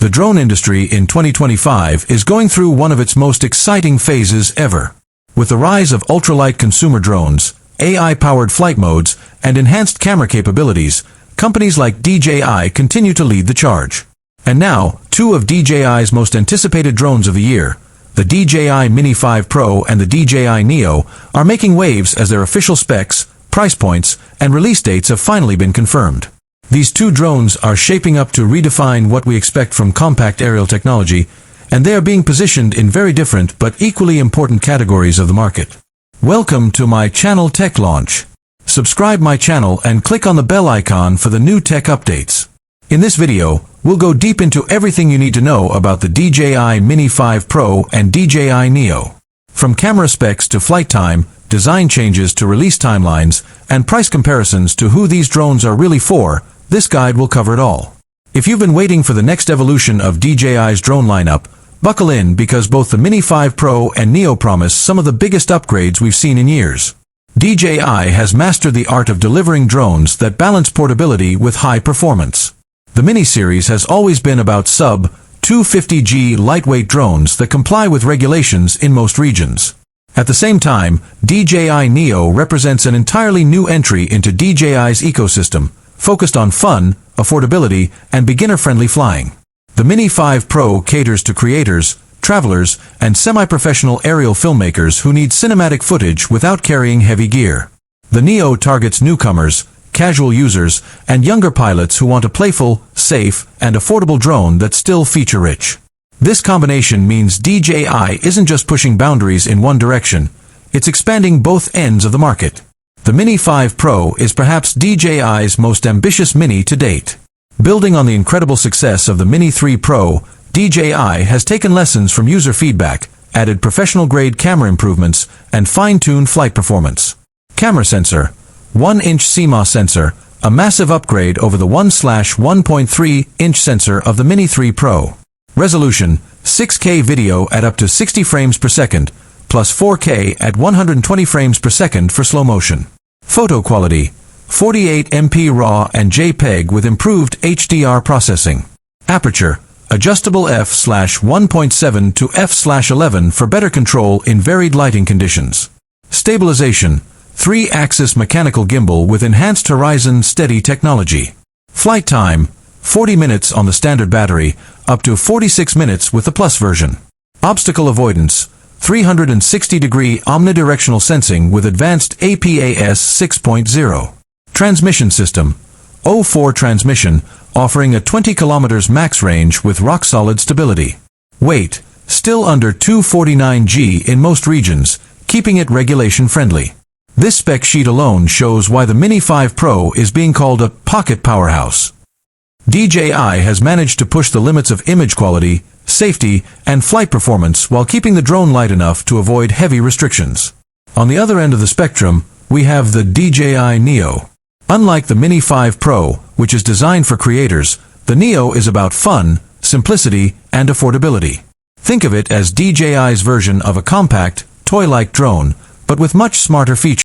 The drone industry in 2025 is going through one of its most exciting phases ever. With the rise of ultralight consumer drones, AI-powered flight modes, and enhanced camera capabilities, companies like DJI continue to lead the charge. And now, two of DJI's most anticipated drones of the year, the DJI Mini 5 Pro and the DJI Neo, are making waves as their official specs, price points, and release dates have finally been confirmed. These two drones are shaping up to redefine what we expect from compact aerial technology, and they are being positioned in very different but equally important categories of the market. Welcome to my channel Tech Launch. Subscribe my channel and click on the bell icon for the new tech updates. In this video, we'll go deep into everything you need to know about the DJI Mini 5 Pro and DJI Neo. From camera specs to flight time, design changes to release timelines, and price comparisons to who these drones are really for, this guide will cover it all. If you've been waiting for the next evolution of DJI's drone lineup, buckle in because both the Mini 5 Pro and Neo promise some of the biggest upgrades we've seen in years. DJI has mastered the art of delivering drones that balance portability with high performance. The Mini series has always been about sub-250G lightweight drones that comply with regulations in most regions. At the same time, DJI Neo represents an entirely new entry into DJI's ecosystem, focused on fun, affordability, and beginner-friendly flying. The Mini 5 Pro caters to creators, travelers, and semi-professional aerial filmmakers who need cinematic footage without carrying heavy gear. The Neo targets newcomers, casual users, and younger pilots who want a playful, safe, and affordable drone that's still feature-rich. This combination means DJI isn't just pushing boundaries in one direction, it's expanding both ends of the market. The Mini 5 Pro is perhaps DJI's most ambitious Mini to date. Building on the incredible success of the Mini 3 Pro, DJI has taken lessons from user feedback, added professional-grade camera improvements, and fine-tuned flight performance. Camera sensor: 1-inch CMOS sensor, a massive upgrade over the 1/1.3-inch sensor of the Mini 3 Pro. Resolution: 6K video at up to 60 frames per second, plus 4K at 120 frames per second for slow motion. Photo quality: 48MP RAW and JPEG with improved HDR processing. Aperture: adjustable f/1.7 to f/11 for better control in varied lighting conditions. Stabilization: 3-axis mechanical gimbal with enhanced horizon steady technology. Flight time: 40 minutes on the standard battery, up to 46 minutes with the Plus version. Obstacle avoidance: 360-degree omnidirectional sensing with advanced APAS 6.0. Transmission system: O4 transmission, offering a 20 km max range with rock-solid stability. Weight: still under 249 g in most regions, keeping it regulation-friendly. This spec sheet alone shows why the Mini 5 Pro is being called a pocket powerhouse. DJI has managed to push the limits of image quality, safety, and flight performance while keeping the drone light enough to avoid heavy restrictions. On the other end of the spectrum, we have the DJI Neo. Unlike the Mini 5 Pro, which is designed for creators, the Neo is about fun, simplicity, and affordability. Think of it as DJI's version of a compact, toy-like drone, but with much smarter features.